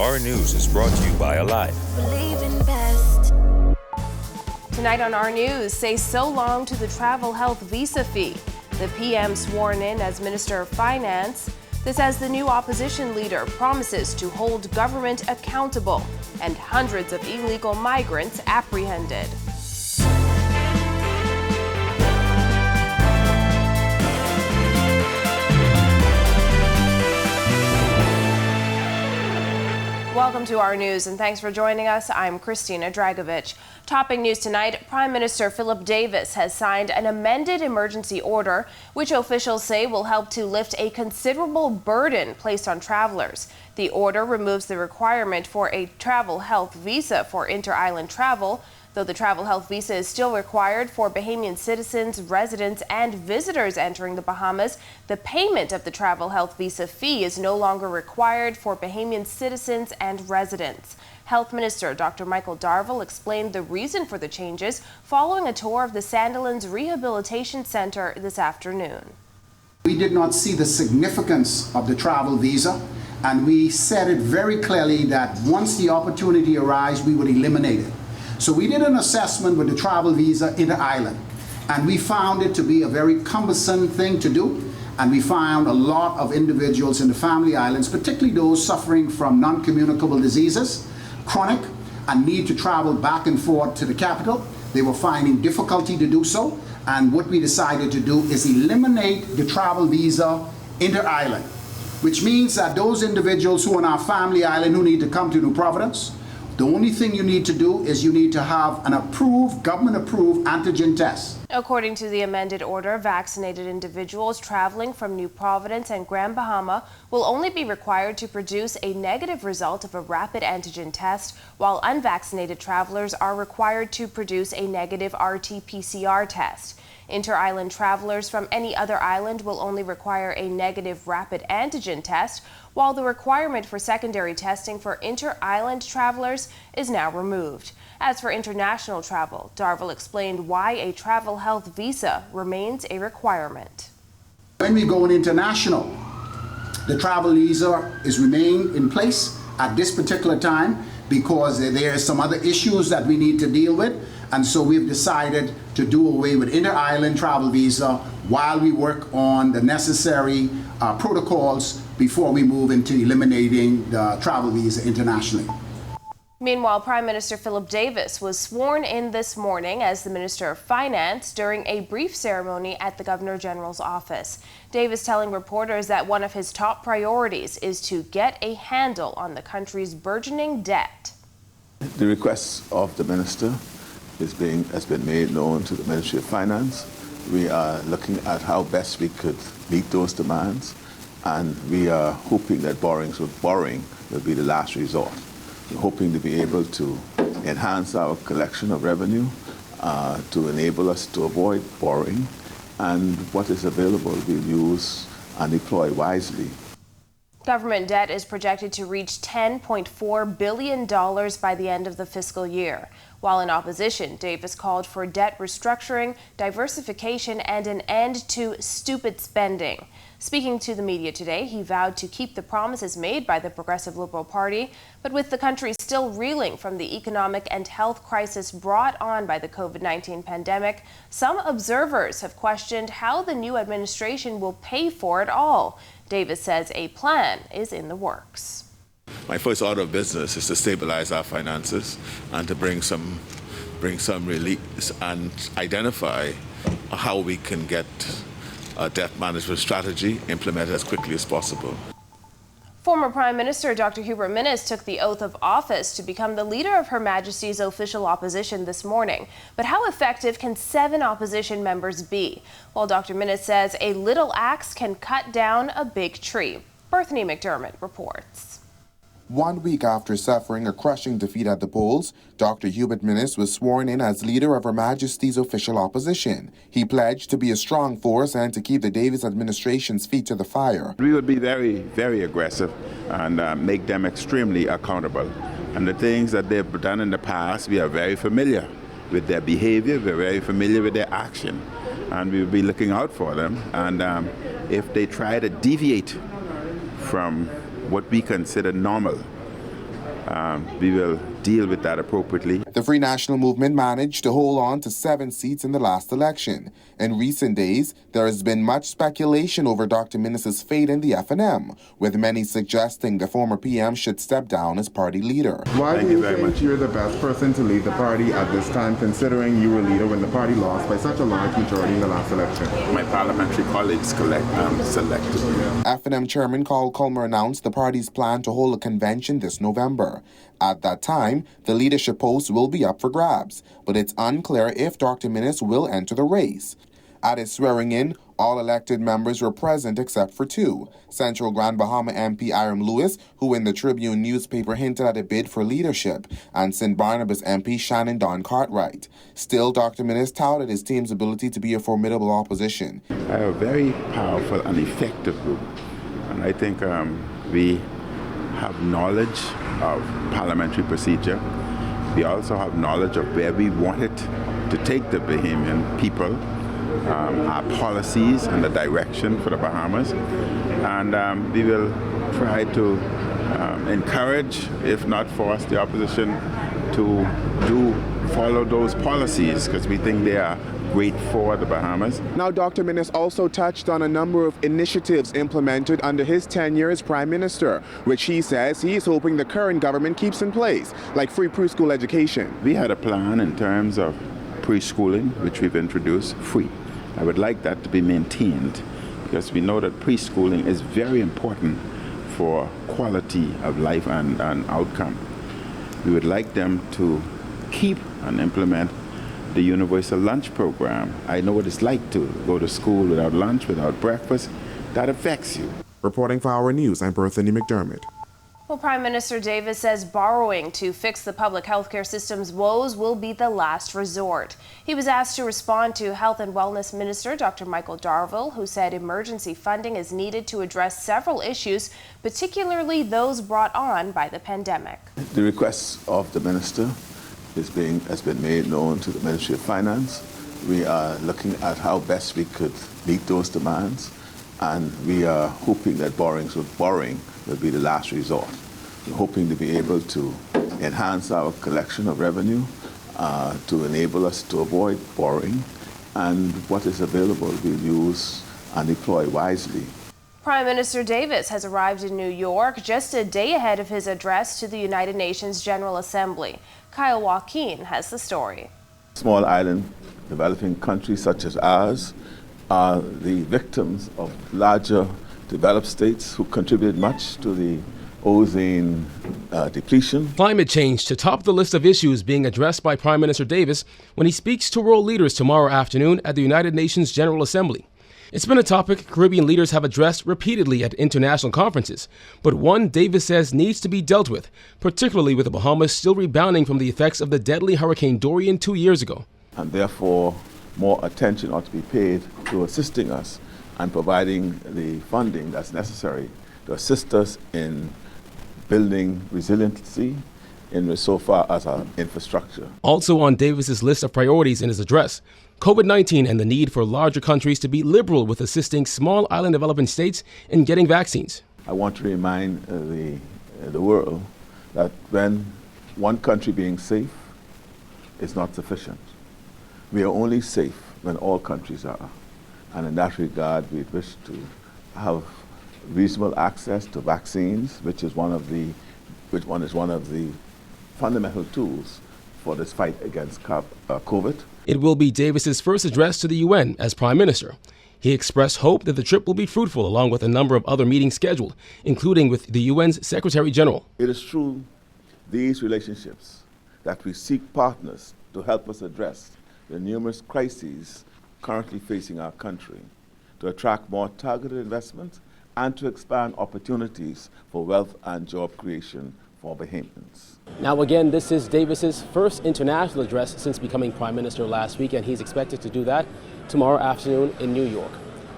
Our News is brought to you by Alive. Believe in best. Tonight on Our News, say so long to the travel health visa fee. The PM sworn in as Minister of Finance. This as the new opposition leader promises to hold government accountable. And hundreds of illegal migrants apprehended. Welcome to Our News, and thanks for joining us. I'm Christina Dragovich. Topping news tonight, Prime Minister Philip Davis has signed an amended emergency order, which officials say will help to lift a considerable burden placed on travelers. The order removes the requirement for a travel health visa for inter-island travel, though the travel health visa is still required for Bahamian citizens, residents, and visitors entering the Bahamas. The payment of the travel health visa fee is no longer required for Bahamian citizens and residents. Health Minister Dr. Michael Darville explained the reason for the changes following a tour of the Sandilands Rehabilitation Center this afternoon. We did not see the significance of the travel visa, and we said it very clearly that once the opportunity arises, we would eliminate it. So we did an assessment with the travel visa inter-island, and we found it to be a very cumbersome thing to do, and we found a lot of individuals in the family islands, particularly those suffering from non-communicable diseases, chronic, and need to travel back and forth to the capital. They were finding difficulty to do so, and what we decided to do is eliminate the travel visa inter-island, which means that those individuals who are on our family island who need to come to New Providence, the only thing you need to do is you need to have an approved, government-approved antigen test. According to the amended order, vaccinated individuals traveling from New Providence and Grand Bahama will only be required to produce a negative result of a rapid antigen test, while unvaccinated travelers are required to produce a negative RT-PCR test. Inter-island travelers from any other island will only require a negative rapid antigen test, while the requirement for secondary testing for inter-island travelers is now removed. As for international travel, Darville explained why a travel health visa remains a requirement. When we go international, the travel visa is remain in place at this particular time because there are some other issues that we need to deal with. And so we've decided to do away with inter-island travel visa while we work on the necessary protocols before we move into eliminating the travel visa internationally. Meanwhile, Prime Minister Philip Davis was sworn in this morning as the Minister of Finance during a brief ceremony at the Governor General's office. Davis telling reporters that one of his top priorities is to get a handle on the country's burgeoning debt. The request of the minister has been made known to the Ministry of Finance. We are looking at how best we could meet those demands, and we are hoping that borrowing will be the last resort. We're hoping to be able to enhance our collection of revenue to enable us to avoid borrowing, and what is available we'll use and deploy wisely. Government debt is projected to reach $10.4 billion by the end of the fiscal year. While in opposition, Davis called for debt restructuring, diversification, and an end to stupid spending. Speaking to the media today, he vowed to keep the promises made by the Progressive Liberal Party, but with the country still reeling from the economic and health crisis brought on by the COVID-19 pandemic, some observers have questioned how the new administration will pay for it all. Davis says a plan is in the works. My first order of business is to stabilize our finances and to bring some release and identify how we can get a debt management strategy implemented as quickly as possible. Former Prime Minister Dr. Hubert Minnis took the oath of office to become the leader of Her Majesty's official opposition this morning. But how effective can 7 opposition members be? Well, Dr. Minnis says a little axe can cut down a big tree. Bethany McDermott reports. 1 week after suffering a crushing defeat at the polls, Dr. Hubert Minnis was sworn in as leader of Her Majesty's official opposition. He pledged to be a strong force and to keep the Davis administration's feet to the fire. We would be very, very aggressive and make them extremely accountable. And the things that they've done in the past, we are very familiar with their behavior, we're very familiar with their action, and we will be looking out for them. And if they try to deviate from what we consider normal, we will deal with that appropriately. The Free National Movement managed to hold on to 7 seats in the last election. In recent days, there has been much speculation over Dr. Minnis's fate in the FNM, with many suggesting the former PM should step down as party leader. Why do you think you're the best person to lead the party at this time, considering you were leader when the party lost by such a large majority in the last election? My parliamentary colleagues selected me. FNM Chairman Carl Culmer announced the party's plan to hold a convention this November. At that time, the leadership post will be up for grabs, but it's unclear if Dr. Minnis will enter the race. At his swearing-in, all elected members were present except for 2. Central Grand Bahama MP Iram Lewis, who in the Tribune newspaper hinted at a bid for leadership, and St. Barnabas MP Shannon Don Cartwright. Still, Dr. Minnis touted his team's ability to be a formidable opposition. I have a very powerful and effective group, and I think we have knowledge of parliamentary procedure. We also have knowledge of where we wanted to take the Bahamian people, our policies and the direction for the Bahamas, and we will try to encourage, if not force, the opposition to follow those policies, because we think they are great for the Bahamas. Now, Dr. Minnis also touched on a number of initiatives implemented under his tenure as Prime Minister, which he says he is hoping the current government keeps in place, like free preschool education. We had a plan in terms of preschooling, which we've introduced, free. I would like that to be maintained, because we know that preschooling is very important for quality of life and outcome. We would like them to keep and implement the universal lunch program. I know what it's like to go to school without lunch, without breakfast. That affects you. Reporting for Our News, I'm Berthany McDermott. Well, Prime Minister Davis says borrowing to fix the public healthcare system's woes will be the last resort. He was asked to respond to Health and Wellness Minister Dr. Michael Darville, who said emergency funding is needed to address several issues, particularly those brought on by the pandemic. The request of the minister has been made known to the Ministry of Finance. We are looking at how best we could meet those demands, and we are hoping that borrowing will be the last resort. We're hoping to be able to enhance our collection of revenue to enable us to avoid borrowing, and what is available we'll use and deploy wisely. Prime Minister Davis has arrived in New York just a day ahead of his address to the United Nations General Assembly. Kyle Joaquin has the story. Small island developing countries such as ours are the victims of larger developed states who contributed much to the ozone depletion. Climate change to top the list of issues being addressed by Prime Minister Davis when he speaks to world leaders tomorrow afternoon at the United Nations General Assembly. It's been a topic Caribbean leaders have addressed repeatedly at international conferences, but one Davis says needs to be dealt with, particularly with the Bahamas still rebounding from the effects of the deadly Hurricane Dorian 2 years ago. And therefore, more attention ought to be paid to assisting us and providing the funding that's necessary to assist us in building resiliency insofar as our infrastructure. Also on Davis's list of priorities in his address, COVID-19 and the need for larger countries to be liberal with assisting small island developing states in getting vaccines. I want to remind the world that when one country being safe is not sufficient. We are only safe when all countries are. And in that regard, we wish to have reasonable access to vaccines, which is one of the fundamental tools for this fight against COVID. It will be Davis's first address to the UN as Prime Minister. He expressed hope that the trip will be fruitful, along with a number of other meetings scheduled, including with the UN's Secretary General. It is through these relationships that we seek partners to help us address the numerous crises currently facing our country, to attract more targeted investment, and to expand opportunities for wealth and job creation for Bahamians. Now again, this is Davis's first international address since becoming Prime Minister last week, and he's expected to do that tomorrow afternoon in New York.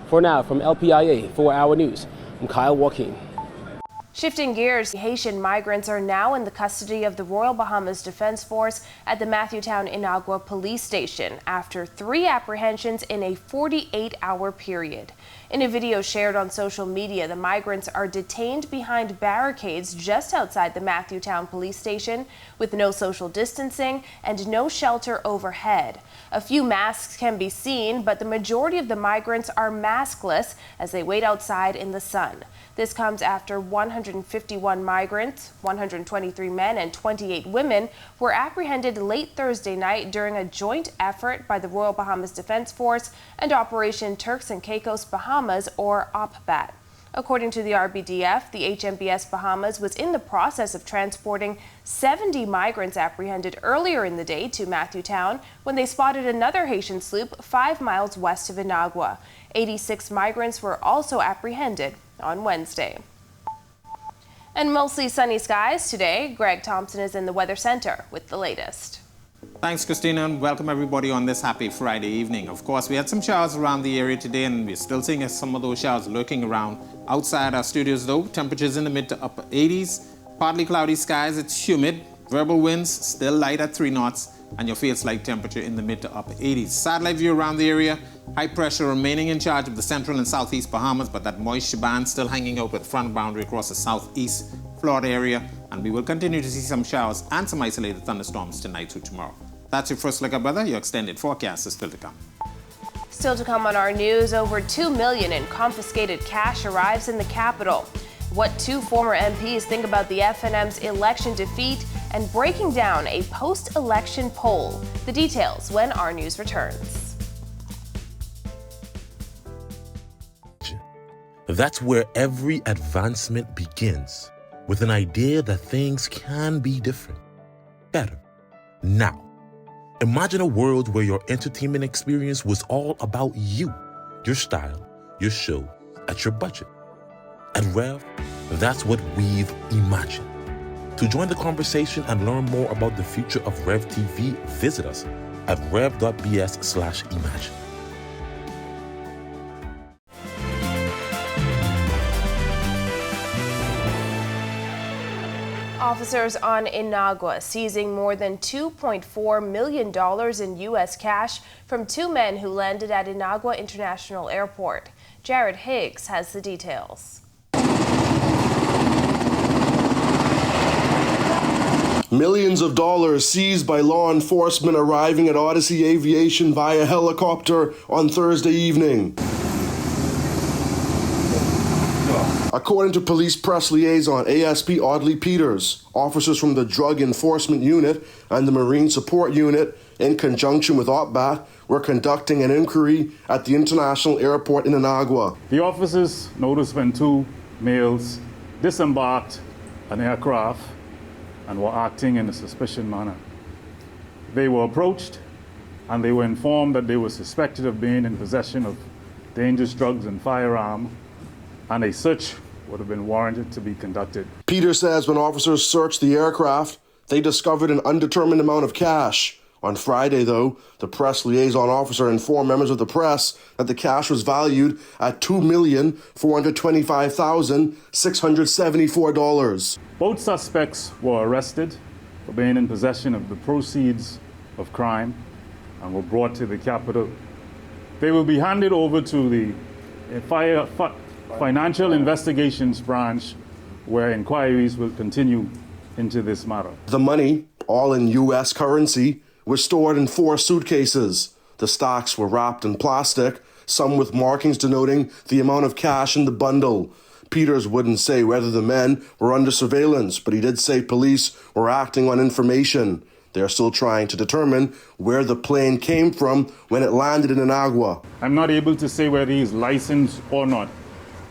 For now, from LPIA 4 Hour News, I'm Kyle Joaquin. Shifting gears, Haitian migrants are now in the custody of the Royal Bahamas Defense Force at the Matthewtown Inagua police station after 3 apprehensions in a 48-hour period. In a video shared on social media, the migrants are detained behind barricades just outside the Matthewtown police station with no social distancing and no shelter overhead. A few masks can be seen, but the majority of the migrants are maskless as they wait outside in the sun. This comes after 151 migrants, 123 men and 28 women were apprehended late Thursday night during a joint effort by the Royal Bahamas Defense Force and Operation Turks and Caicos Bahamas, or OPBAT. According to the RBDF, the HMBS Bahamas was in the process of transporting 70 migrants apprehended earlier in the day to Matthewtown when they spotted another Haitian sloop 5 miles west of Inagua. 86 migrants were also apprehended on Wednesday. And mostly sunny skies today. Greg Thompson is in the Weather Center with the latest. Thanks, Christina, and welcome everybody on this happy Friday evening. Of course, we had some showers around the area today, and we're still seeing some of those showers lurking around. Outside our studios, though, temperatures in the mid to upper 80s. Partly cloudy skies, it's humid. Variable winds still light at 3 knots, and your feels-like temperature in the mid to upper 80s. Satellite view around the area. High pressure remaining in charge of the central and southeast Bahamas, but that moisture band still hanging out with front boundary across the southeast Florida area, and we will continue to see some showers and some isolated thunderstorms tonight through tomorrow. That's your first look at weather. Your extended forecast is still to come. Still to come on our news, over $2 million in confiscated cash arrives in the capital. What 2 former MPs think about the FNM's election defeat, and breaking down a post-election poll. The details when our news returns. That's where every advancement begins, with an idea that things can be different, better, now. Imagine a world where your entertainment experience was all about you, your style, your show, at your budget. At Rev, that's what we've imagined. To join the conversation and learn more about the future of Rev TV, visit us at rev.bs/imagine. Officers on Inagua seizing more than $2.4 million in U.S. cash from 2 men who landed at Inagua International Airport. Jared Higgs has the details. Millions of dollars seized by law enforcement arriving at Odyssey Aviation via helicopter on Thursday evening. According to police press liaison ASP Audley Peters, officers from the Drug Enforcement Unit and the Marine Support Unit, in conjunction with OPBAT, were conducting an inquiry at the International Airport in Inagua. The officers noticed when 2 males disembarked an aircraft and were acting in a suspicious manner. They were approached and they were informed that they were suspected of being in possession of dangerous drugs and firearm, and a search would have been warranted to be conducted. Peter says when officers searched the aircraft, they discovered an undetermined amount of cash. On Friday, though, the press liaison officer informed members of the press that the cash was valued at $2,425,674. Both suspects were arrested for being in possession of the proceeds of crime and were brought to the capital. They will be handed over to the Financial Investigations Branch, where inquiries will continue into this matter. The money, all in U.S. currency, was stored in 4 suitcases. The stocks were wrapped in plastic, some with markings denoting the amount of cash in the bundle. Peters wouldn't say whether the men were under surveillance, but he did say police were acting on information. They are still trying to determine where the plane came from when it landed in Inagua. I'm not able to say whether he's licensed or not.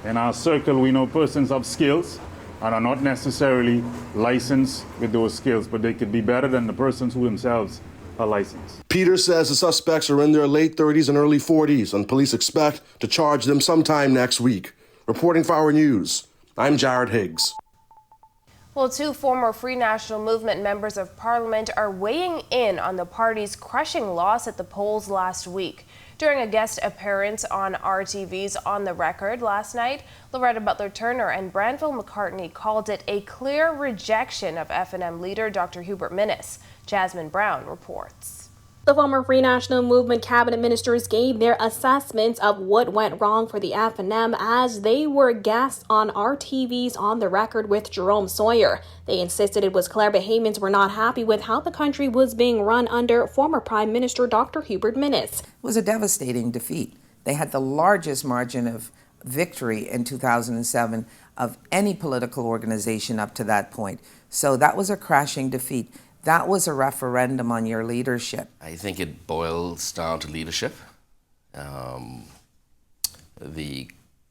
In our circle, we know persons have skills and are not necessarily licensed with those skills, but they could be better than the persons who themselves are licensed. Peters says the suspects are in their late 30s and early 40s, and police expect to charge them sometime next week. Reporting for Our News, I'm Jared Higgs. Well, 2 former Free National Movement members of Parliament are weighing in on the party's crushing loss at the polls last week. During a guest appearance on RTV's On the Record last night, Loretta Butler Turner and Branville McCartney called it a clear rejection of F&M leader Dr. Hubert Minnis. Jasmine Brown reports. The former Free National Movement cabinet ministers gave their assessments of what went wrong for the F&M as they were guests on RTV's On the Record with Jerome Sawyer. They insisted it was clear Bahamians were not happy with how the country was being run under former Prime Minister Dr. Hubert Minnis. It was a devastating defeat. They had the largest margin of victory in 2007 of any political organization up to that point. So that was a crashing defeat. That was a referendum on your leadership. I think it boils down to leadership, the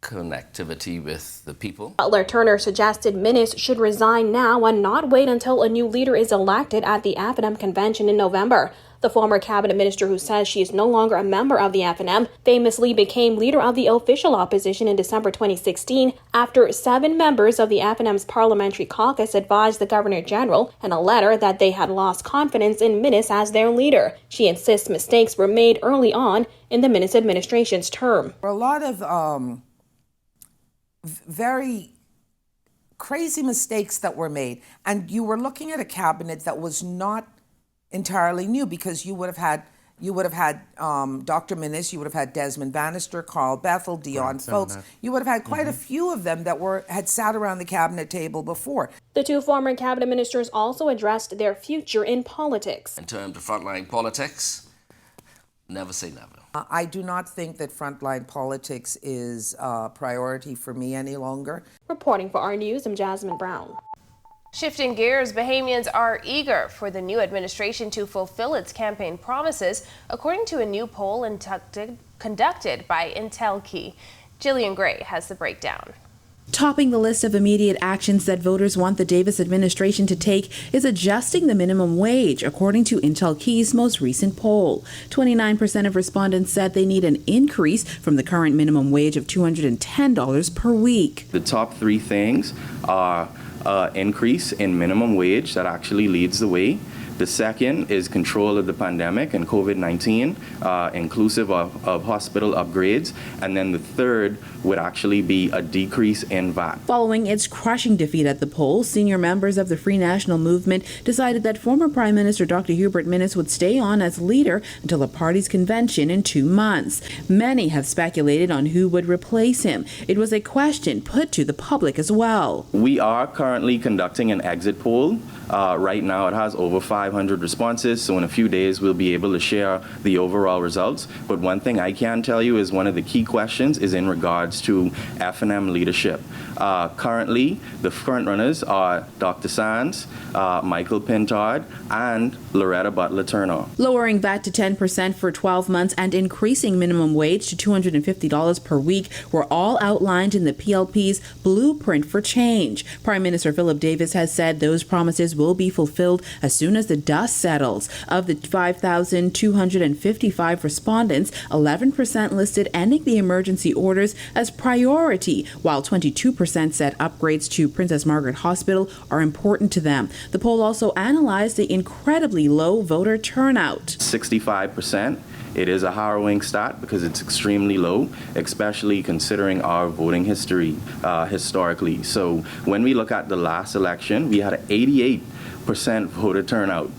connectivity with the people. Butler Turner suggested Minnis should resign now and not wait until a new leader is elected at the F&M convention in November. The former cabinet minister, who says she is no longer a member of the F&M, famously became leader of the official opposition in December 2016 after 7 members of the F&M's parliamentary caucus advised the Governor-General in a letter that they had lost confidence in Minnis as their leader. She insists mistakes were made early on in the Minnis administration's term. There were a lot of very crazy mistakes that were made, and you were looking at a cabinet that was not entirely new, because you would have had Dr. Minnis, you would have had Desmond Bannister, Carl Bethel, Dion Folks. You would have had quite a few of them that had sat around the cabinet table before. The 2 former cabinet ministers also addressed their future in politics. In terms of frontline politics, never say never. I do not think that frontline politics is a priority for me any longer. Reporting for our news, I'm Jasmine Brown. Shifting gears, Bahamians are eager for the new administration to fulfill its campaign promises, according to a new poll conducted by IntelKey. Jillian Gray has the breakdown. Topping the list of immediate actions that voters want the Davis administration to take is adjusting the minimum wage, according to IntelKey's most recent poll. 29% of respondents said they need an increase from the current minimum wage of $210 per week. The top 3 things are increase in minimum wage that actually leads the way. The second is control of the pandemic and COVID-19, inclusive of hospital upgrades. And then the third would actually be a decrease in VAT. Following its crushing defeat at the polls, senior members of the Free National Movement decided that former Prime Minister Dr. Hubert Minnis would stay on as leader until the party's convention in 2 months. Many have speculated on who would replace him. It was a question put to the public as well. We are currently conducting an exit poll. Right now it has over 500 responses, so in a few days we'll be able to share the overall results. But one thing I can tell you is one of the key questions is in regards to F&M leadership. Currently, the front runners are Dr. Sands, Michael Pintard, and Loretta Butler Turner. Lowering VAT to 10% for 12 months and increasing minimum wage to $250 per week were all outlined in the PLP's Blueprint for Change. Prime Minister Philip Davis has said those promises will be fulfilled as soon as the dust settles. Of the 5,255 respondents, 11% listed ending the emergency orders as priority, while 22% said upgrades to Princess Margaret Hospital are important to them. The poll also analyzed the incredibly low voter turnout. 65%. It is a harrowing stat because it's extremely low, especially considering our voting history historically. So when we look at the last election, we had an 88% voter turnout.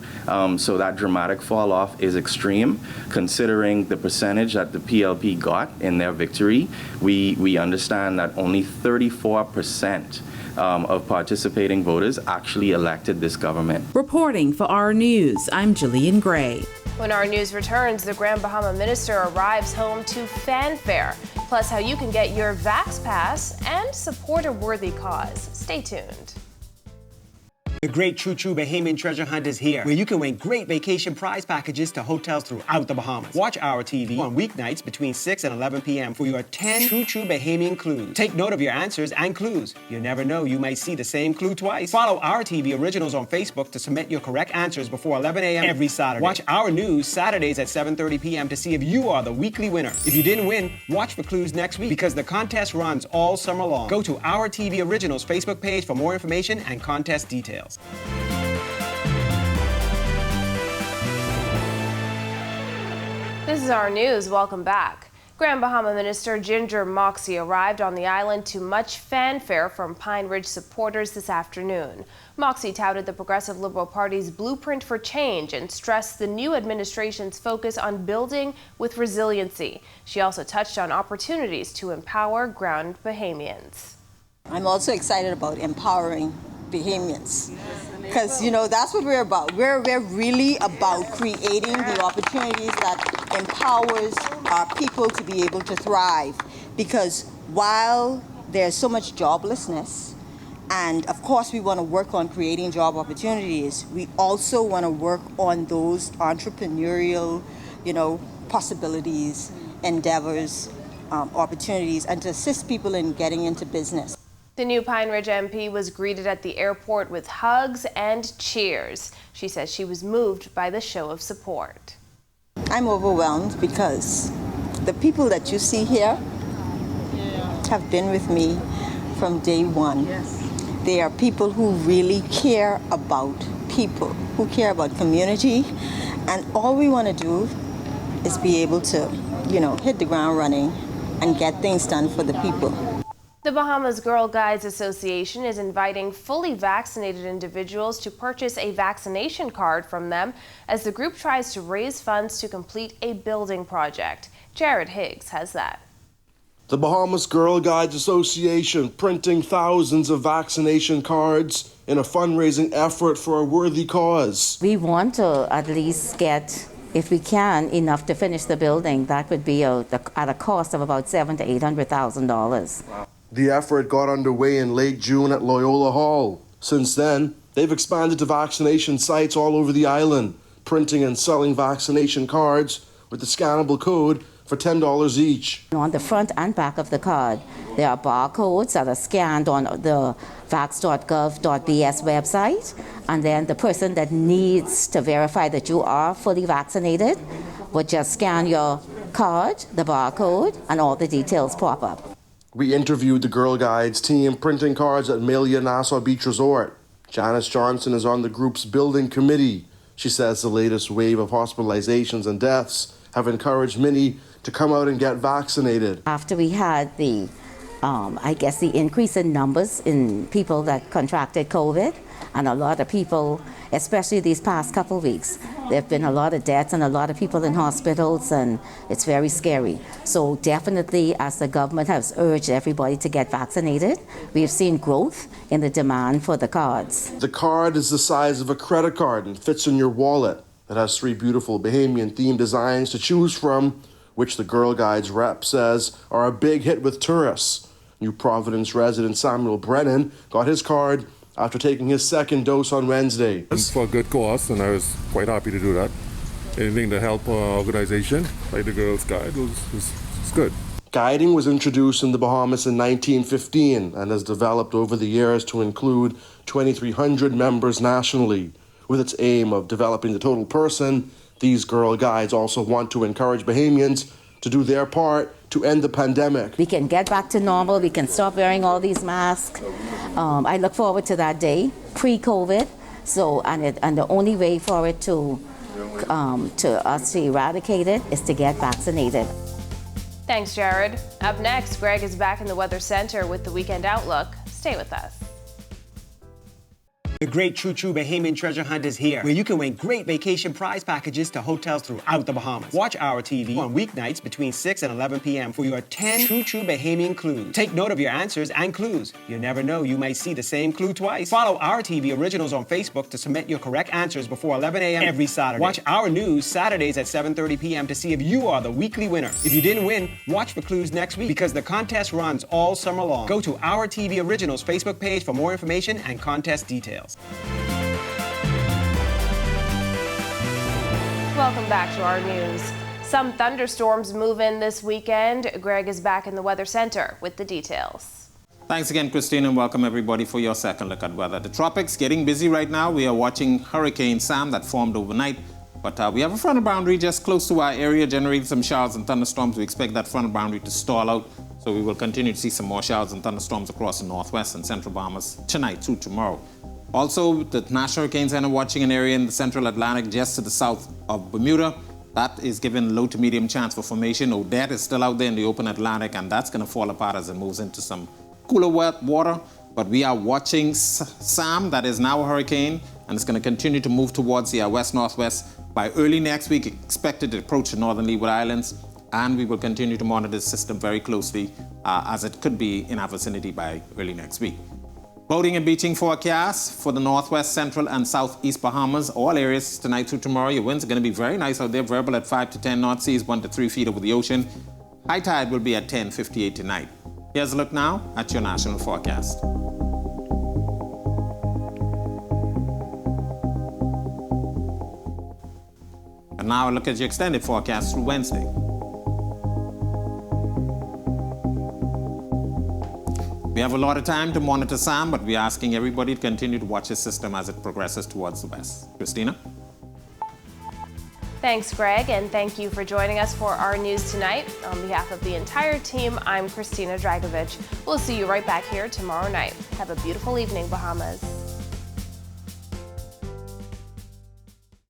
So that dramatic fall off is extreme. Considering the percentage that the PLP got in their victory, we understand that only 34% of participating voters actually elected this government. Reporting for our news, I'm Jillian Gray. When our news returns, the Grand Bahama minister arrives home to fanfare, plus how you can get your Vax Pass and support a worthy cause. Stay tuned. The Great True True Bahamian Treasure Hunt is here, where you can win great vacation prize packages to hotels throughout the Bahamas. Watch Our TV on weeknights between 6 and 11 p.m. for your 10 True True Bahamian clues. Take note of your answers and clues. You never know, you might see the same clue twice. Follow Our TV Originals on Facebook to submit your correct answers before 11 a.m. every Saturday. Watch Our News Saturdays at 7:30 p.m. to see if you are the weekly winner. If you didn't win, watch for clues next week because the contest runs all summer long. Go to Our TV Originals Facebook page for more information and contest details. details. This is our news. Welcome back. Grand Bahama Minister Ginger Moxie arrived on the island to much fanfare from Pine Ridge supporters this afternoon. Moxie touted the Progressive Liberal Party's blueprint for change and stressed the new administration's focus on building with resiliency. She also touched on opportunities to empower ground Bahamians. I'm also excited about empowering Bahamians because, you know, that's what we're about. We're really about creating the opportunities that empowers our people to be able to thrive, because while there's so much joblessness, and of course we want to work on creating job opportunities, we also want to work on those entrepreneurial, possibilities, endeavors, opportunities, and to assist people in getting into business. The new Pine Ridge MP was greeted at the airport with hugs and cheers. She says she was moved by the show of support. I'm overwhelmed because the people that you see here have been with me from day one. They are people who really care about people, who care about community, and all we want to do is be able to, hit the ground running and get things done for the people. The Bahamas Girl Guides Association is inviting fully vaccinated individuals to purchase a vaccination card from them as the group tries to raise funds to complete a building project. Jared Higgs has that. The Bahamas Girl Guides Association printing thousands of vaccination cards in a fundraising effort for a worthy cause. We want to at least get, if we can, enough to finish the building. That would be at a cost of about $700,000 to $800,000. Wow. The effort got underway in late June at Loyola Hall. Since then, they've expanded to vaccination sites all over the island, printing and selling vaccination cards with the scannable code for $10 each. On the front and back of the card, there are barcodes that are scanned on the vax.gov.bs website, and then the person that needs to verify that you are fully vaccinated would just scan your card, the barcode, and all the details pop up. We interviewed the Girl Guides team printing cards at Melia Nassau Beach Resort. Janice Johnson is on the group's building committee. She says the latest wave of hospitalizations and deaths have encouraged many to come out and get vaccinated. After we had the increase in numbers in people that contracted COVID, and a lot of people, especially these past couple weeks, there have been a lot of deaths and a lot of people in hospitals, and it's very scary. So definitely, as the government has urged everybody to get vaccinated, we have seen growth in the demand for the cards. The card is the size of a credit card and fits in your wallet. It has 3 beautiful Bahamian-themed designs to choose from, which the Girl Guides rep says are a big hit with tourists. New Providence resident Samuel Brennan got his card after taking his second dose on Wednesday. It's for a good cause, and I was quite happy to do that. Anything to help our organization, like the Girls Guide, was good. Guiding was introduced in the Bahamas in 1915 and has developed over the years to include 2,300 members nationally. With its aim of developing the total person, these Girl Guides also want to encourage Bahamians to do their part to end the pandemic. We can get back to normal. We can stop wearing all these masks. I look forward to that day, pre-COVID. So, and the only way for it to us to eradicate it is to get vaccinated. Thanks, Jared. Up next, Greg is back in the Weather Center with the Weekend Outlook. Stay with us. The great True Bahamian treasure hunt is here, where you can win great vacation prize packages to hotels throughout the Bahamas. Watch our TV on weeknights between 6 and 11 p.m. for your 10 True Bahamian clues. Take note of your answers and clues. You never know, you might see the same clue twice. Follow our TV originals on Facebook to submit your correct answers before 11 a.m. every Saturday. Watch our news Saturdays at 7:30 p.m. to see if you are the weekly winner. If you didn't win, watch for clues next week, because the contest runs all summer long. Go to our TV originals Facebook page for more information and contest details. Welcome back to our news. Some thunderstorms move in this weekend. Greg is back in the Weather Center with the details. Thanks again, Christine, and welcome everybody for your second look at weather. The tropics getting busy right now. We are watching Hurricane Sam that formed overnight, but we have a frontal boundary just close to our area generating some showers and thunderstorms. We expect that frontal boundary to stall out, so we will continue to see some more showers and thunderstorms across the northwest and central Bahamas tonight through tomorrow. Also, the National Hurricane Center watching an area in the central Atlantic just to the south of Bermuda. That is giving low to medium chance for formation. Odette is still out there in the open Atlantic, and that's going to fall apart as it moves into some cooler water. But we are watching Sam, that is now a hurricane, and it's going to continue to move towards the west-northwest. By early next week, expected to approach the northern Leeward Islands, and we will continue to monitor this system very closely as it could be in our vicinity by early next week. Boating and beaching forecast for the northwest, central, and southeast Bahamas. All areas tonight through tomorrow. Your winds are going to be very nice out there. Variable at 5 to 10 knot, seas 1 to 3 feet over the ocean. High tide will be at 10:58 tonight. Here's a look now at your national forecast. And now a look at your extended forecast through Wednesday. We have a lot of time to monitor Sam, but we're asking everybody to continue to watch the system as it progresses towards the west. Christina? Thanks, Greg, and thank you for joining us for our news tonight. On behalf of the entire team, I'm Christina Dragovich. We'll see you right back here tomorrow night. Have a beautiful evening, Bahamas.